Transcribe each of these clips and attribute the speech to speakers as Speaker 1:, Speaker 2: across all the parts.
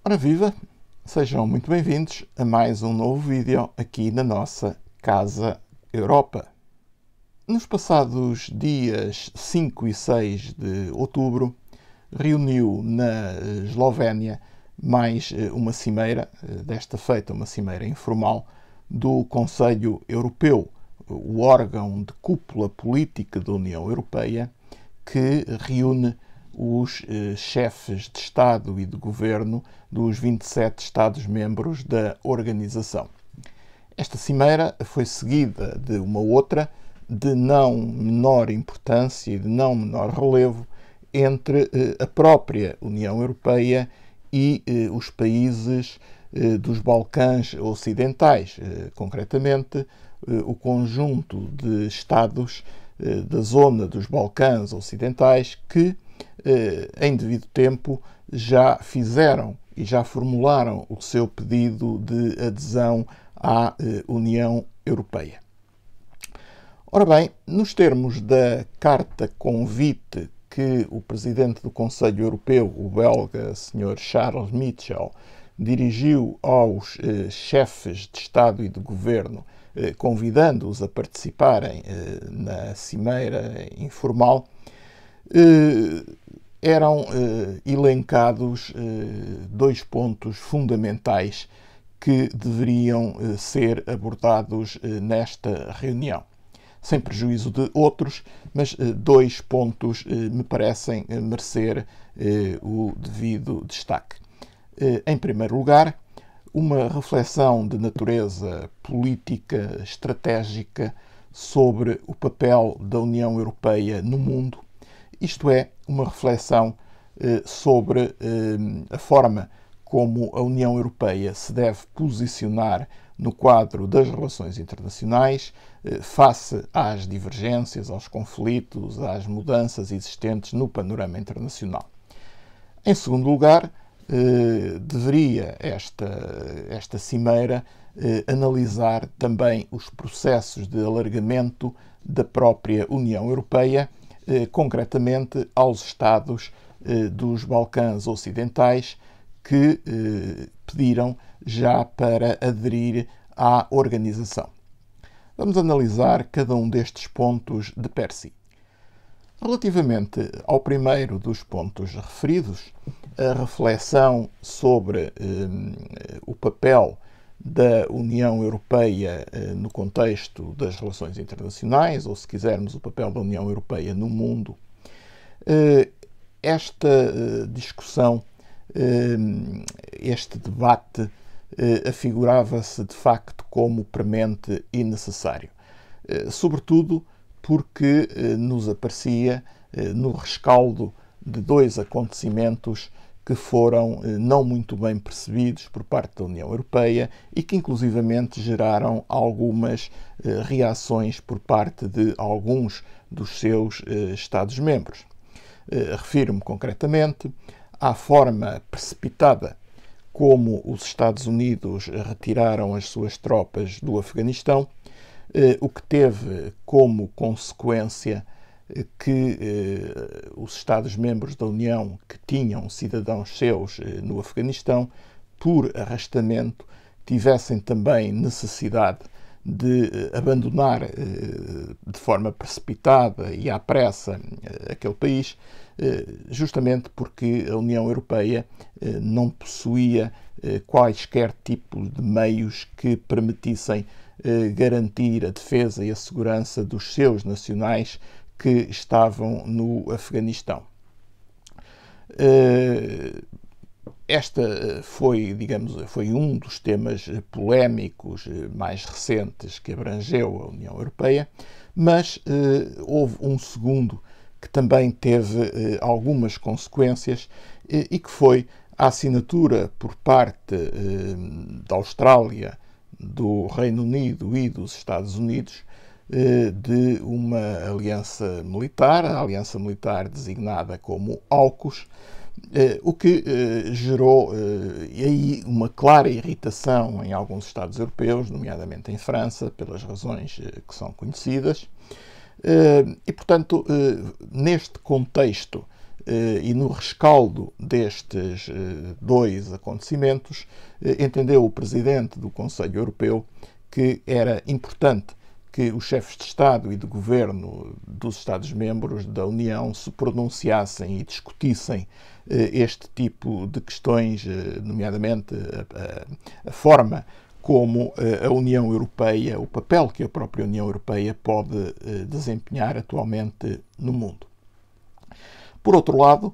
Speaker 1: Ora viva! Sejam muito bem-vindos a mais um novo vídeo aqui na nossa Casa Europa. Nos passados dias 5 e 6 de outubro, reuniu na Eslovénia mais uma cimeira, desta feita uma cimeira informal, do Conselho Europeu, o órgão de cúpula política da União Europeia, que reúne os chefes de Estado e de Governo dos 27 Estados-membros da organização. Esta cimeira foi seguida de uma outra de não menor importância e de não menor relevo entre a própria União Europeia e os países dos Balcãs Ocidentais, concretamente o conjunto de Estados da zona dos Balcãs Ocidentais que, em devido tempo, já fizeram e já formularam o seu pedido de adesão à União Europeia. Ora bem, nos termos da carta convite que o Presidente do Conselho Europeu, o belga Sr. Charles Michel, dirigiu aos chefes de Estado e de Governo, convidando-os a participarem na cimeira informal, eram elencados dois pontos fundamentais que deveriam ser abordados nesta reunião. Sem prejuízo de outros, mas dois pontos me parecem merecer o devido destaque. Em primeiro lugar, uma reflexão de natureza política estratégica sobre o papel da União Europeia no mundo, isto é, uma reflexão sobre a forma como a União Europeia se deve posicionar no quadro das relações internacionais, face às divergências, aos conflitos, às mudanças existentes no panorama internacional. Em segundo lugar, deveria esta cimeira analisar também os processos de alargamento da própria União Europeia, concretamente aos Estados dos Balcãs Ocidentais, que pediram já para aderir à organização. Vamos analisar cada um destes pontos de per si. Relativamente ao primeiro dos pontos referidos, a reflexão sobre o papel da União Europeia no contexto das relações internacionais, ou, se quisermos, o papel da União Europeia no mundo, esta discussão, este debate, afigurava-se de facto como premente e necessário, sobretudo porque nos aparecia no rescaldo de dois acontecimentos que foram não muito bem percebidos por parte da União Europeia e que inclusivamente geraram algumas reações por parte de alguns dos seus Estados-membros. Refiro-me concretamente à forma precipitada como os Estados Unidos retiraram as suas tropas do Afeganistão, o que teve como consequência que os Estados-membros da União que tinham cidadãos seus no Afeganistão, por arrastamento, tivessem também necessidade de abandonar de forma precipitada e à pressa aquele país, justamente porque a União Europeia não possuía quaisquer tipos de meios que permitissem garantir a defesa e a segurança dos seus nacionais que estavam no Afeganistão. Esta foi, foi um dos temas polémicos mais recentes que abrangeu a União Europeia, mas houve um segundo que também teve algumas consequências e que foi a assinatura por parte da Austrália, do Reino Unido e dos Estados Unidos de uma aliança militar, a aliança militar designada como AUKUS, o que gerou aí uma clara irritação em alguns Estados europeus, nomeadamente em França, pelas razões que são conhecidas. E, portanto, neste contexto e no rescaldo destes dois acontecimentos, entendeu o Presidente do Conselho Europeu que era importante que os chefes de Estado e de Governo dos Estados-membros da União se pronunciassem e discutissem este tipo de questões, nomeadamente a forma como a União Europeia, o papel que a própria União Europeia pode desempenhar atualmente no mundo. Por outro lado,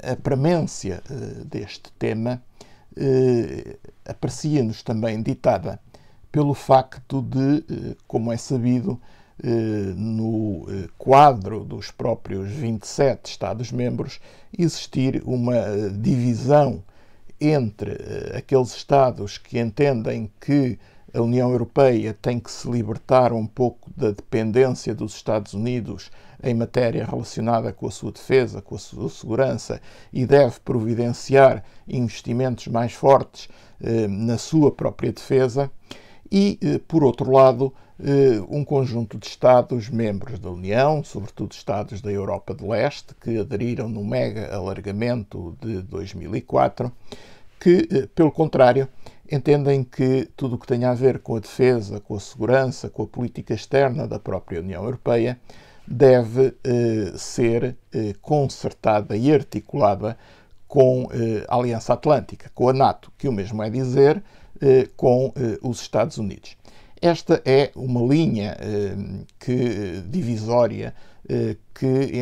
Speaker 1: a premência deste tema aprecia-nos também ditada pelo facto de, como é sabido, no quadro dos próprios 27 Estados-membros, existir uma divisão entre aqueles Estados que entendem que a União Europeia tem que se libertar um pouco da dependência dos Estados Unidos em matéria relacionada com a sua defesa, com a sua segurança, e deve providenciar investimentos mais fortes na sua própria defesa, e, por outro lado, um conjunto de Estados membros da União, sobretudo Estados da Europa de Leste, que aderiram no mega alargamento de 2004, que, pelo contrário, entendem que tudo o que tem a ver com a defesa, com a segurança, com a política externa da própria União Europeia deve ser concertada e articulada com a Aliança Atlântica, com a NATO, que o mesmo é dizer, com os Estados Unidos. Esta é uma linha divisória que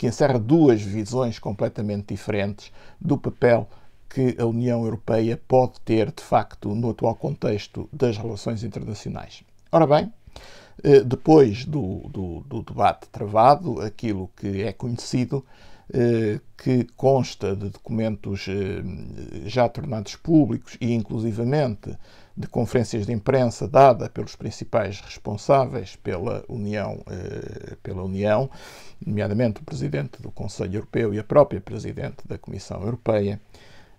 Speaker 1: encerra duas visões completamente diferentes do papel que a União Europeia pode ter, de facto, no atual contexto das relações internacionais. Ora bem, depois do debate travado, aquilo que é conhecido, que consta de documentos já tornados públicos e, inclusivamente, de conferências de imprensa dada pelos principais responsáveis pela União, nomeadamente o Presidente do Conselho Europeu e a própria Presidente da Comissão Europeia,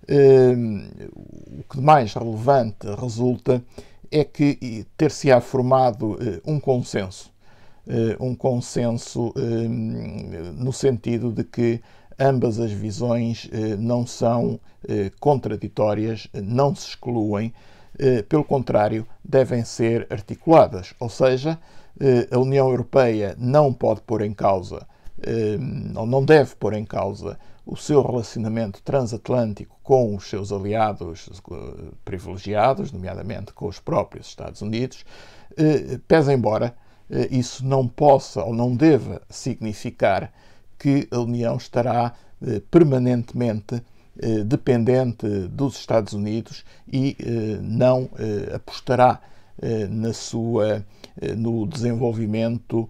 Speaker 1: o que de mais relevante resulta é que ter-se-á formado um consenso no sentido de que ambas as visões não são contraditórias, não se excluem, pelo contrário, devem ser articuladas. Ou seja, a União Europeia não pode pôr em causa, ou não deve pôr em causa, o seu relacionamento transatlântico com os seus aliados privilegiados, nomeadamente com os próprios Estados Unidos, pese embora isso não possa ou não deva significar que a União estará permanentemente dependente dos Estados Unidos e não apostará no desenvolvimento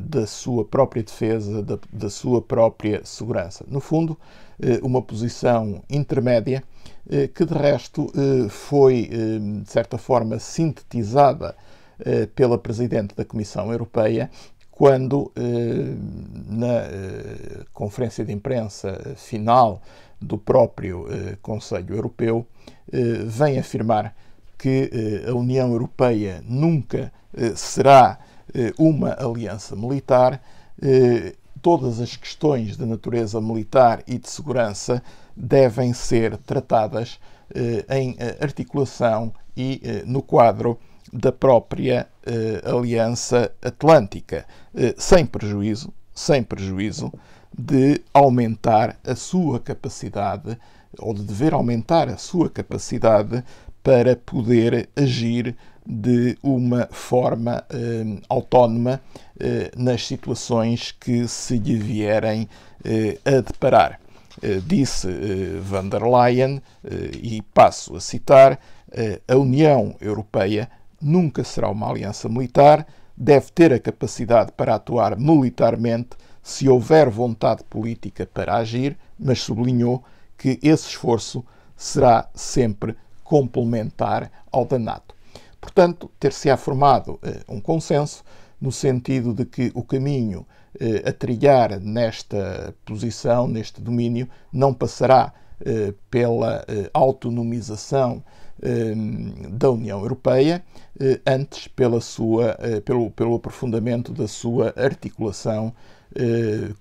Speaker 1: da sua própria defesa, da sua própria segurança. No fundo, uma posição intermédia que, de resto, foi, de certa forma, sintetizada pela Presidente da Comissão Europeia, quando, na conferência de imprensa final do próprio Conselho Europeu, vem afirmar que a União Europeia nunca será uma aliança militar. Todas as questões de natureza militar e de segurança devem ser tratadas em articulação e no quadro da própria Aliança Atlântica, sem prejuízo de aumentar a sua capacidade, ou de dever aumentar a sua capacidade para poder agir de uma forma autónoma nas situações que se lhe vierem a deparar. Disse van der Leyen, e passo a citar, a União Europeia nunca será uma aliança militar, deve ter a capacidade para atuar militarmente se houver vontade política para agir, mas sublinhou que esse esforço será sempre complementar ao da NATO. Portanto, ter-se-á formado um consenso no sentido de que o caminho a trilhar nesta posição, neste domínio, não passará pela autonomização da União Europeia, antes pelo aprofundamento da sua articulação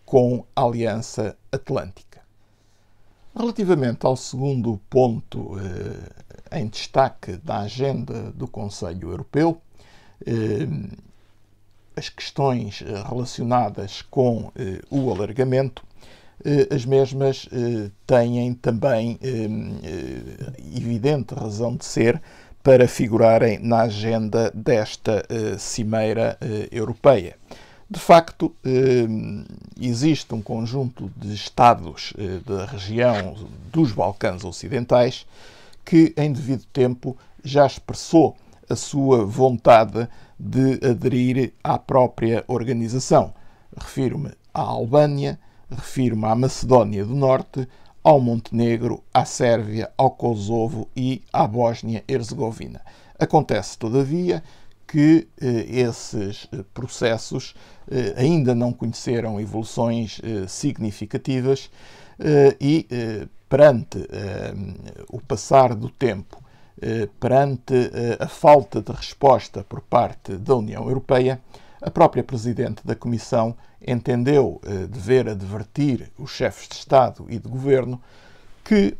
Speaker 1: com a Aliança Atlântica. Relativamente ao segundo ponto em destaque da agenda do Conselho Europeu, as questões relacionadas com o alargamento, as mesmas têm também evidente razão de ser para figurarem na agenda desta Cimeira Europeia. De facto, existe um conjunto de Estados da região dos Balcãs Ocidentais que, em devido tempo, já expressou a sua vontade de aderir à própria organização. Refiro-me à Albânia, refiro-me à Macedónia do Norte, ao Montenegro, à Sérvia, ao Kosovo e à Bósnia-Herzegovina. Acontece, todavia, que esses processos ainda não conheceram evoluções significativas e, perante o passar do tempo, perante a falta de resposta por parte da União Europeia, a própria Presidente da Comissão entendeu dever advertir os chefes de Estado e de Governo que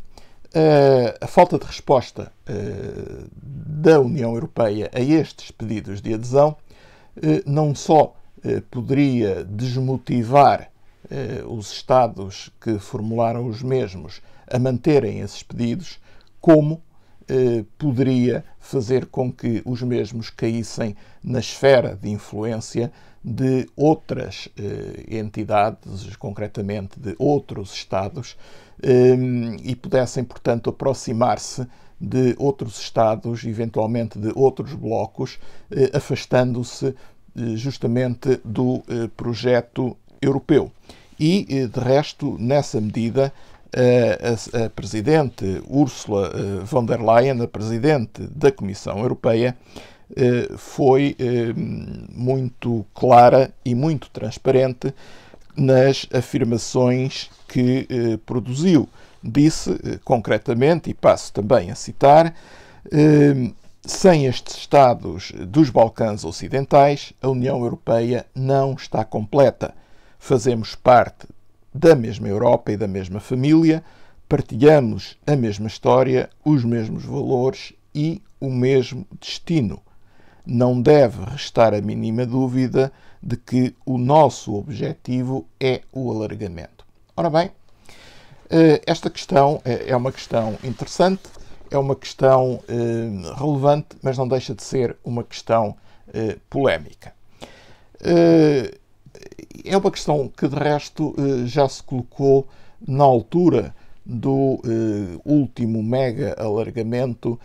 Speaker 1: a falta de resposta da União Europeia a estes pedidos de adesão não só poderia desmotivar os Estados que formularam os mesmos a manterem esses pedidos, como poderia fazer com que os mesmos caíssem na esfera de influência de outras entidades, concretamente de outros Estados, e pudessem, portanto, aproximar-se de outros Estados, eventualmente de outros blocos, afastando-se justamente do projeto europeu. E, de resto, nessa medida, a Presidente Ursula von der Leyen, a Presidente da Comissão Europeia, foi muito clara e muito transparente nas afirmações que produziu. Disse, concretamente, e passo também a citar, sem estes Estados dos Balcãs Ocidentais, a União Europeia não está completa. Fazemos parte da mesma Europa e da mesma família, partilhamos a mesma história, os mesmos valores e o mesmo destino. Não deve restar a mínima dúvida de que o nosso objetivo é o alargamento. Ora bem, esta questão é uma questão interessante, é uma questão relevante, mas não deixa de ser uma questão polémica. É uma questão que, de resto, já se colocou na altura do último mega alargamento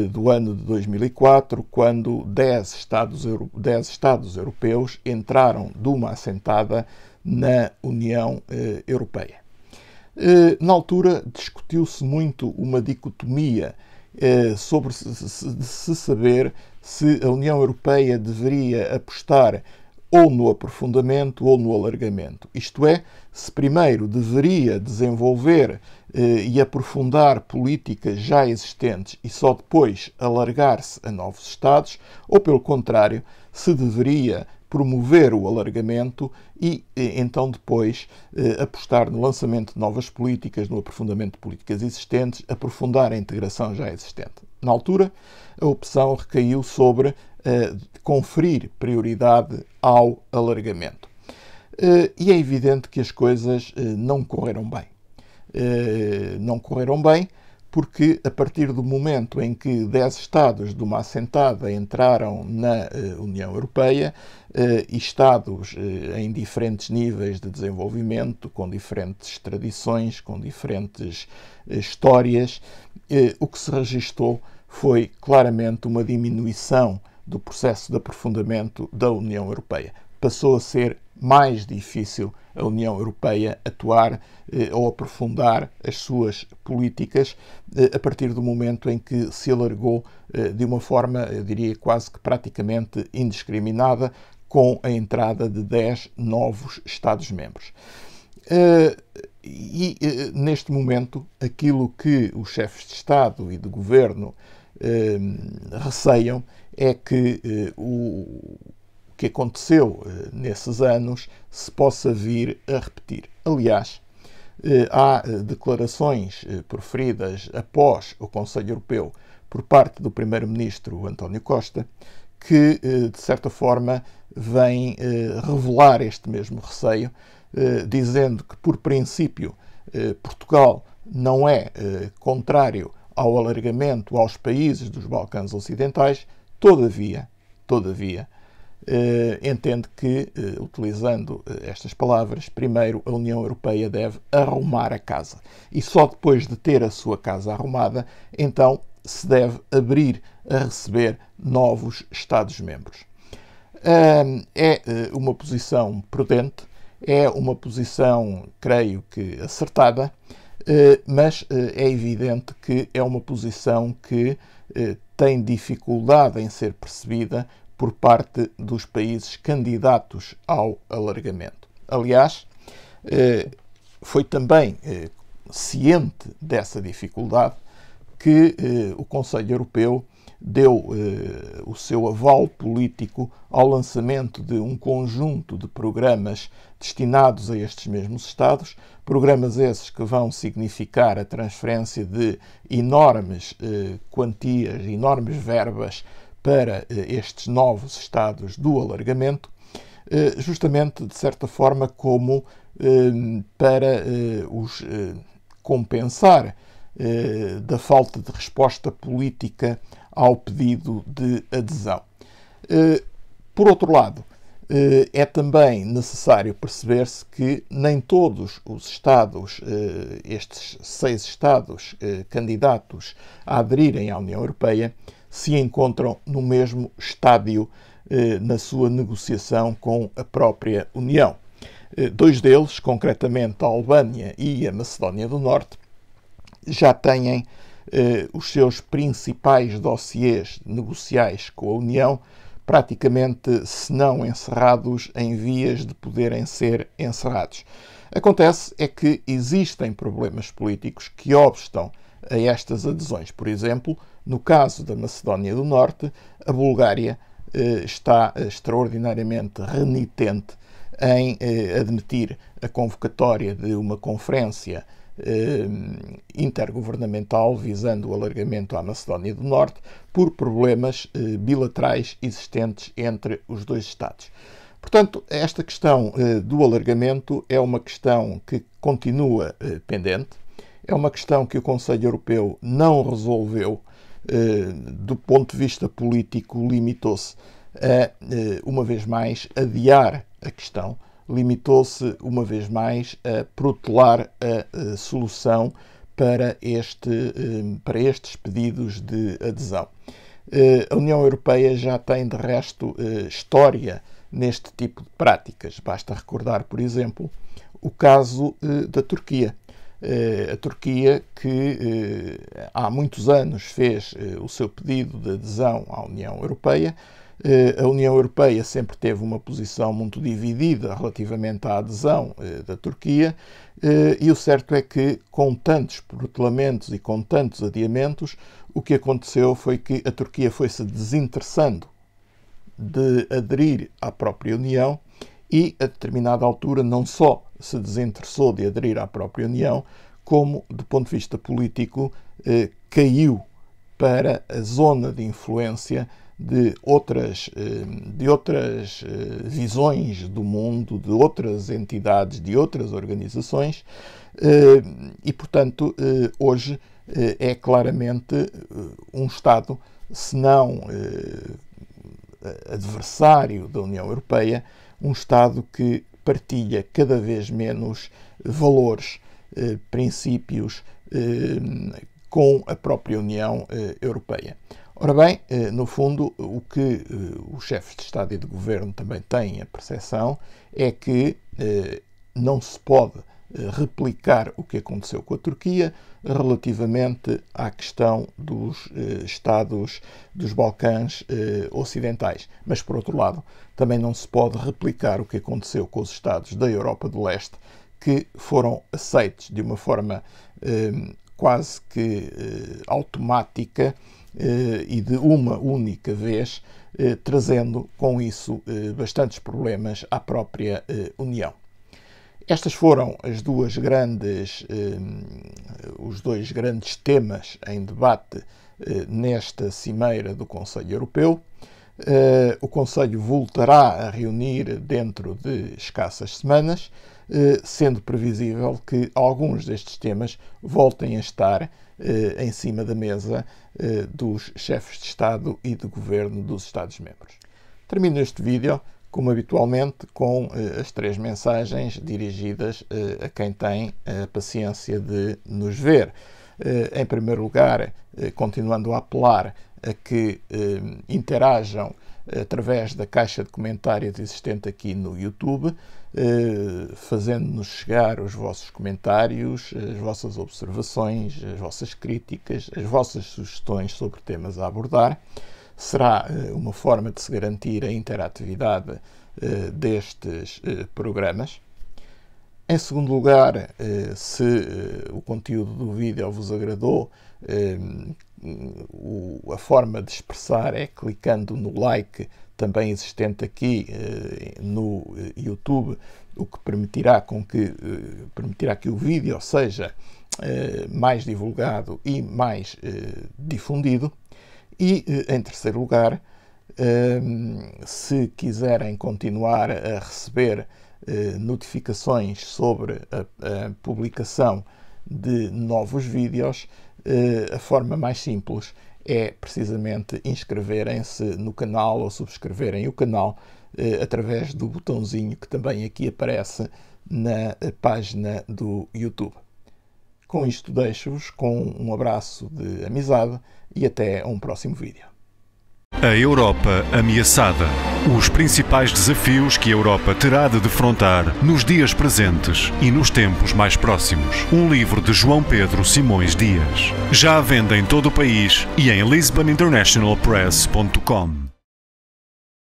Speaker 1: do ano de 2004, quando 10 Estados europeus entraram de uma assentada na União Europeia. Na altura, discutiu-se muito uma dicotomia sobre se saber se a União Europeia deveria apostar ou no aprofundamento ou no alargamento. Isto é, se primeiro deveria desenvolver e aprofundar políticas já existentes e só depois alargar-se a novos Estados, ou pelo contrário, se deveria promover o alargamento e então depois apostar no lançamento de novas políticas, no aprofundamento de políticas existentes, aprofundar a integração já existente. Na altura, a opção recaiu sobre conferir prioridade ao alargamento. E é evidente que as coisas não correram bem. Não correram bem porque, a partir do momento em que 10 Estados de uma assentada entraram na União Europeia, e Estados em diferentes níveis de desenvolvimento, com diferentes tradições, com diferentes histórias, o que se registou foi claramente uma diminuição do processo de aprofundamento da União Europeia. Passou a ser mais difícil a União Europeia atuar ou aprofundar as suas políticas a partir do momento em que se alargou de uma forma, eu diria, quase que praticamente indiscriminada, com a entrada de 10 novos Estados-membros. Neste momento, aquilo que os chefes de Estado e de Governo receiam é que o que aconteceu nesses anos se possa vir a repetir. Aliás, há declarações proferidas após o Conselho Europeu por parte do primeiro-ministro António Costa que, de certa forma, vêm revelar este mesmo receio, dizendo que, por princípio, Portugal não é contrário ao alargamento aos países dos Balcãs Ocidentais, todavia, entende que, utilizando estas palavras, primeiro a União Europeia deve arrumar a casa. E só depois de ter a sua casa arrumada, então se deve abrir a receber novos Estados-membros. É uma posição prudente, é uma posição, creio que, acertada, mas é evidente que é uma posição que tem dificuldade em ser percebida por parte dos países candidatos ao alargamento. Aliás, foi também ciente dessa dificuldade que o Conselho Europeu deu o seu aval político ao lançamento de um conjunto de programas destinados a estes mesmos Estados, programas esses que vão significar a transferência de enormes quantias, enormes verbas para estes novos Estados do alargamento, justamente, de certa forma, como para os compensar da falta de resposta política ao pedido de adesão. Por outro lado, é também necessário perceber-se que nem todos os Estados, estes 6 Estados candidatos a aderirem à União Europeia, se encontram no mesmo estádio na sua negociação com a própria União. 2 deles, concretamente a Albânia e a Macedónia do Norte, já têm os seus principais dossiês negociais com a União praticamente, se não encerrados, em vias de poderem ser encerrados. Acontece é que existem problemas políticos que obstam a estas adesões. Por exemplo, no caso da Macedónia do Norte, a Bulgária está extraordinariamente renitente em admitir a convocatória de uma conferência intergovernamental visando o alargamento à Macedónia do Norte por problemas bilaterais existentes entre os 2 Estados. Portanto, esta questão do alargamento é uma questão que continua pendente, é uma questão que o Conselho Europeu não resolveu do ponto de vista político, limitou-se a, uma vez mais, adiar a questão, limitou-se, uma vez mais, a protelar a solução para estes pedidos de adesão. A União Europeia já tem, de resto, história neste tipo de práticas. Basta recordar, por exemplo, o caso da Turquia. A Turquia, que há muitos anos fez o seu pedido de adesão à União Europeia. A União Europeia sempre teve uma posição muito dividida relativamente à adesão da Turquia, e o certo é que, com tantos protelamentos e com tantos adiamentos, o que aconteceu foi que a Turquia foi-se desinteressando de aderir à própria União e, a determinada altura, não só se desinteressou de aderir à própria União, como, do ponto de vista político, caiu para a zona de influência de outras visões do mundo, de outras entidades, de outras organizações, e, portanto, hoje é claramente um Estado, se não adversário da União Europeia, um Estado que partilha cada vez menos valores, princípios com a própria União Europeia. Ora bem, no fundo, o que os chefes de Estado e de Governo também têm a percepção é que não se pode replicar o que aconteceu com a Turquia relativamente à questão dos Estados dos Balcãs Ocidentais. Mas, por outro lado, também não se pode replicar o que aconteceu com os Estados da Europa do Leste, que foram aceitos de uma forma quase que automática e de uma única vez, trazendo com isso bastantes problemas à própria União. Estas foram os dois grandes temas em debate nesta cimeira do Conselho Europeu. O Conselho voltará a reunir dentro de escassas semanas, sendo previsível que alguns destes temas voltem a estar em cima da mesa dos chefes de Estado e de Governo dos Estados-membros. Termino este vídeo, como habitualmente, com as 3 mensagens dirigidas a quem tem a paciência de nos ver. Em primeiro lugar, continuando a apelar a que interajam através da caixa de comentários existente aqui no YouTube, fazendo-nos chegar os vossos comentários, as vossas observações, as vossas críticas, as vossas sugestões sobre temas a abordar. Será uma forma de se garantir a interatividade destes programas. Em segundo lugar, se o conteúdo do vídeo vos agradou, a forma de expressar é clicando no like, também existente aqui no YouTube, o que permitirá que o vídeo seja mais divulgado e mais difundido. E, em terceiro lugar, se quiserem continuar a receber notificações sobre a publicação de novos vídeos, a forma mais simples é precisamente inscreverem-se no canal ou subscreverem o canal através do botãozinho que também aqui aparece na página do YouTube. Com isto deixo-vos com um abraço de amizade e até um próximo vídeo.
Speaker 2: A Europa ameaçada. Os principais desafios que a Europa terá de defrontar nos dias presentes e nos tempos mais próximos. Um livro de João Pedro Simões Dias. Já à venda em todo o país e em lisboninternationalpress.com.